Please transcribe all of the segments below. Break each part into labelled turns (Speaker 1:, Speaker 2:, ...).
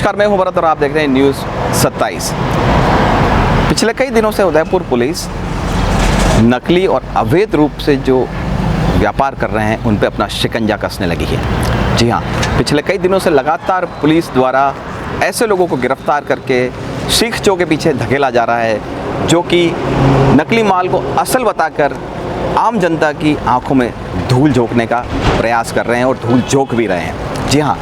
Speaker 1: नमस्कार, मैं हूं भरत और आप देख रहे हैं न्यूज़ 27। पिछले कई दिनों से उदयपुर पुलिस नकली और अवैध रूप से जो व्यापार कर रहे हैं उन पे अपना शिकंजा कसने लगी है। जी हाँ, पिछले कई दिनों से लगातार पुलिस द्वारा ऐसे लोगों को गिरफ्तार करके सीखचों के पीछे धकेला जा रहा है जो कि नकली माल को असल बताकर आम जनता की आंखों में धूल झोंकने का प्रयास कर रहे हैं और धूल झोंक भी रहे हैं। जी हाँ,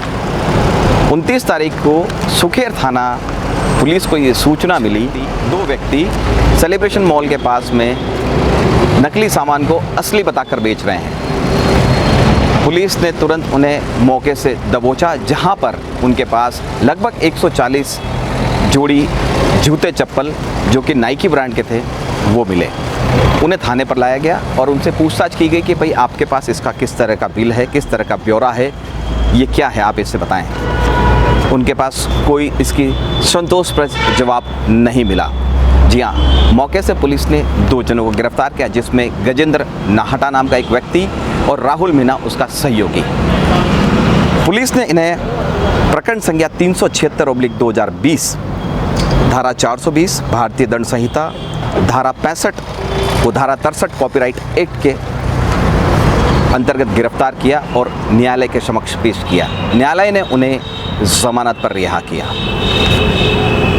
Speaker 1: 29 तारीख को सुखेर थाना पुलिस को ये सूचना मिली, दो व्यक्ति सेलिब्रेशन मॉल के पास में नकली सामान को असली बताकर बेच रहे हैं। पुलिस ने तुरंत उन्हें मौके से दबोचा, जहां पर उनके पास लगभग 140 जोड़ी जूते चप्पल जो कि नाइकी ब्रांड के थे वो मिले। उन्हें थाने पर लाया गया और उनसे पूछताछ की गई कि भाई आपके पास इसका किस तरह का बिल है, किस तरह का ब्यौरा है, ये क्या है, आप इससे बताएं। उनके पास कोई इसकी संतोषप्रद जवाब नहीं मिला। जी हाँ, मौके से पुलिस ने दो जनों को गिरफ्तार किया, जिसमें गजेंद्र नाहटा नाम का एक व्यक्ति और राहुल मीणा उसका सहयोगी। पुलिस ने इन्हें प्रकरण संख्या 376/2020, धारा 420 भारतीय दंड संहिता, धारा 65 व धारा 63 कॉपीराइट एक्ट के अंतर्गत गिरफ्तार किया और न्यायालय के समक्ष पेश किया। न्यायालय ने उन्हें जमानत पर रिहा किया।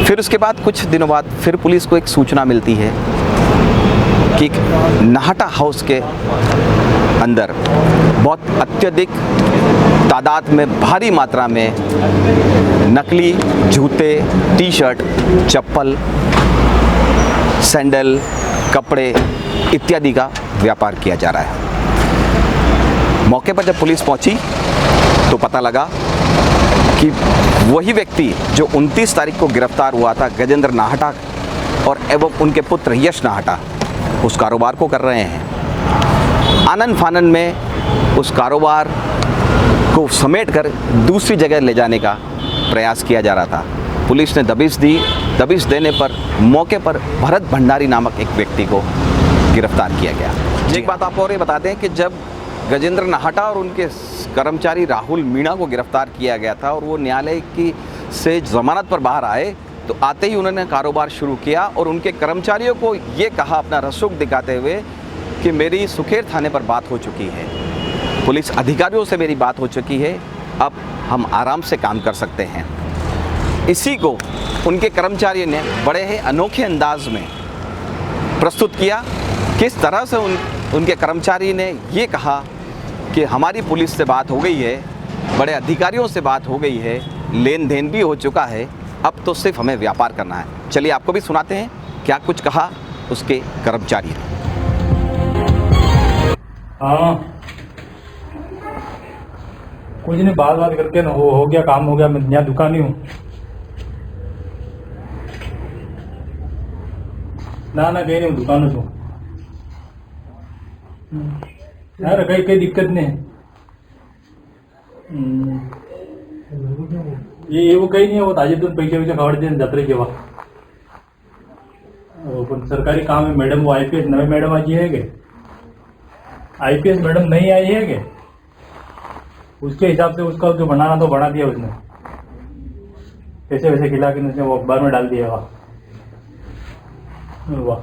Speaker 1: फिर उसके बाद कुछ दिनों बाद फिर पुलिस को एक सूचना मिलती है कि नाहटा हाउस के अंदर बहुत अत्यधिक तादाद में भारी मात्रा में नकली जूते, टी शर्ट, चप्पल, सैंडल, कपड़े इत्यादि का व्यापार किया जा रहा है। मौके पर जब पुलिस पहुंची तो पता लगा कि वही व्यक्ति जो 29 तारीख को गिरफ्तार हुआ था, गजेंद्र नाहटा और एवं उनके पुत्र यश नाहटा, उस कारोबार को कर रहे हैं। आनन फानन में उस कारोबार को समेटकर दूसरी जगह ले जाने का प्रयास किया जा रहा था। पुलिस ने दबिश दी। दबिश देने पर मौके पर भरत भंडारी नामक एक व्यक्ति को गिरफ्तार किया गया। एक बात आपको और ये बताते हैं कि जब गजेंद्र नाहटा और उनके कर्मचारी राहुल मीणा को गिरफ्तार किया गया था और वो न्यायालय की से जमानत पर बाहर आए, तो आते ही उन्होंने कारोबार शुरू किया और उनके कर्मचारियों को ये कहा अपना रसूख दिखाते हुए कि मेरी सुखेर थाने पर बात हो चुकी है, पुलिस अधिकारियों से मेरी बात हो चुकी है, अब हम आराम से काम कर सकते हैं। इसी को उनके कर्मचारियों ने बड़े ही अनोखे अंदाज में प्रस्तुत किया। किस तरह से उनके कर्मचारी ने ये कहा कि हमारी पुलिस से बात हो गई है, बड़े अधिकारियों से बात हो गई है, लेन देन भी हो चुका है, अब तो सिर्फ हमें व्यापार करना है। चलिए आपको भी सुनाते हैं क्या कुछ कहा उसके कर्मचारी ने।
Speaker 2: हाँ, कुछ नहीं, बात करके ना हो गया, काम हो गया। मैं यहाँ दुकान ही हूँ। ना कहीं नहीं हूँ, दुकान में हूँ यार। कहीं दिक्कत नहीं है। ये वो कहीं नहीं है, वो ताजे दूध पैसे खबर दे जत्रे जेव्हा पण सरकारी काम है। मैडम वो IPS नवे मैडम आई है क्या? IPS मैडम नहीं आई है क्या? उसके हिसाब से उसका जो बनाना तो बना दिया उसने, पैसे वैसे खिला के उसने वो अखबार में डाल दिया। वाह,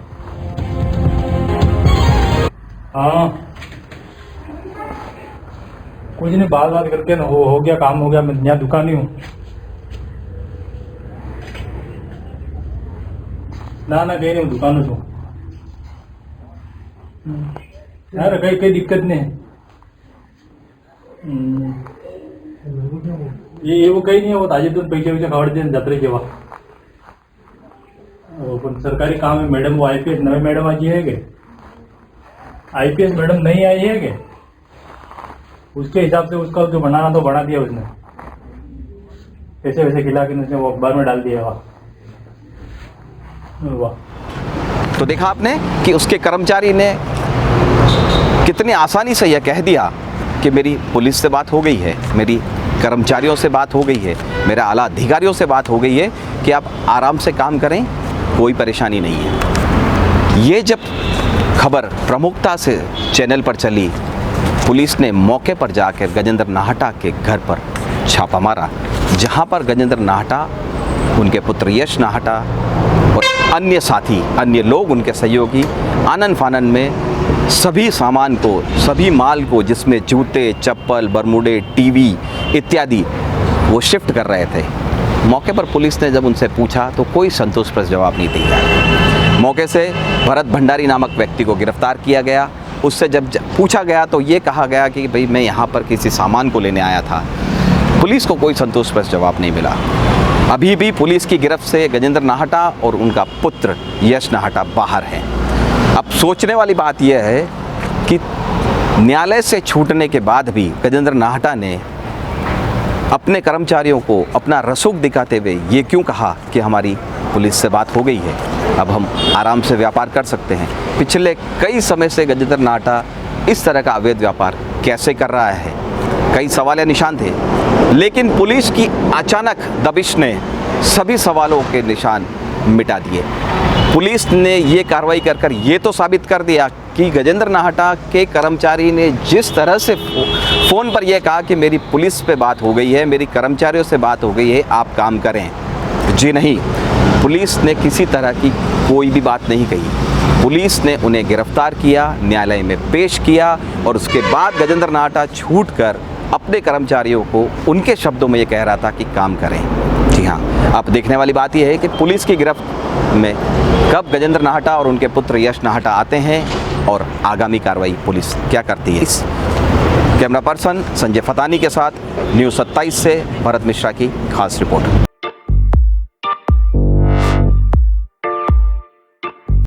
Speaker 2: हाँ, कुछ नहीं, बात करके ना हो गया, काम हो गया। मैं यहाँ दुकान ही हूँ। ना कहीं नहीं हूँ, दुकान में हूँ यार। कहीं दिक्कत नहीं है। ये वो कहीं नहीं है, वो ताजे दूध पैसे खबर दे जत्रे जेव्हा पण सरकारी काम है। मैडम वो IPS नवे मैडम आई है क्या? IPS मैडम नहीं आई है क्या? उसके हिसाब से उसका जो बनाना तो बना दिया उसने, पैसे वैसे खिला के उसने वो अखबार में डाल दिया। वाह,
Speaker 1: तो देखा आपने कि उसके कर्मचारी ने कितनी आसानी से यह कह दिया कि मेरी पुलिस से बात हो गई है, मेरी कर्मचारियों से बात हो गई है, मेरे आला अधिकारियों से बात हो गई है कि आप आराम से काम करें, कोई परेशानी नहीं है। ये जब खबर प्रमुखता से चैनल पर चली, पुलिस ने मौके पर जाकर गजेंद्र नाहटा के घर पर छापा मारा जहां पर गजेंद्र नाहटा, उनके पुत्र यश नाहटा और अन्य साथी, अन्य लोग, उनके सहयोगी आनन फानन में सभी सामान को, सभी माल को, जिसमें जूते, चप्पल, बरमूडे, टीवी इत्यादि, वो शिफ्ट कर रहे थे। मौके पर पुलिस ने जब उनसे पूछा तो कोई संतोषप्रद जवाब नहीं दिया। मौके से भरत भंडारी नामक व्यक्ति को गिरफ्तार किया गया। उससे जब पूछा गया तो ये कहा गया कि भाई मैं यहाँ पर किसी सामान को लेने आया था। पुलिस को कोई संतोषप्रद जवाब नहीं मिला। अभी भी पुलिस की गिरफ्त से गजेंद्र नाहटा और उनका पुत्र यश नाहटा बाहर हैं। अब सोचने वाली बात यह है कि न्यायालय से छूटने के बाद भी गजेंद्र नाहटा ने अपने कर्मचारियों को अपना रसूख दिखाते हुए ये क्यों कहा कि हमारी पुलिस से बात हो गई है, अब हम आराम से व्यापार कर सकते हैं। पिछले कई समय से गजेंद्र नाहटा इस तरह का अवैध व्यापार कैसे कर रहा है, कई सवाल या निशान थे, लेकिन पुलिस की अचानक दबिश ने सभी सवालों के निशान मिटा दिए। पुलिस ने ये कार्रवाई कर ये तो साबित कर दिया कि गजेंद्र नाहटा के कर्मचारी ने जिस तरह से फ़ोन पर यह कहा कि मेरी पुलिस पे बात हो गई है, मेरी कर्मचारियों से बात हो गई है, आप काम करें। जी नहीं, पुलिस ने किसी तरह की कोई भी बात नहीं कही। पुलिस ने उन्हें गिरफ्तार किया, न्यायालय में पेश किया और उसके बाद गजेंद्र नाहटा छूटकर अपने कर्मचारियों को उनके शब्दों में ये कह रहा था कि काम करें। जी हाँ, अब देखने वाली बात यह है कि पुलिस की गिरफ्त में कब गजेंद्र नाहटा और उनके पुत्र यश नाहटा आते हैं और आगामी कार्रवाई पुलिस क्या करती है। कैमरा पर्सन संजय फतानी के साथ न्यूज़ 27 से भरत मिश्रा की खास रिपोर्ट।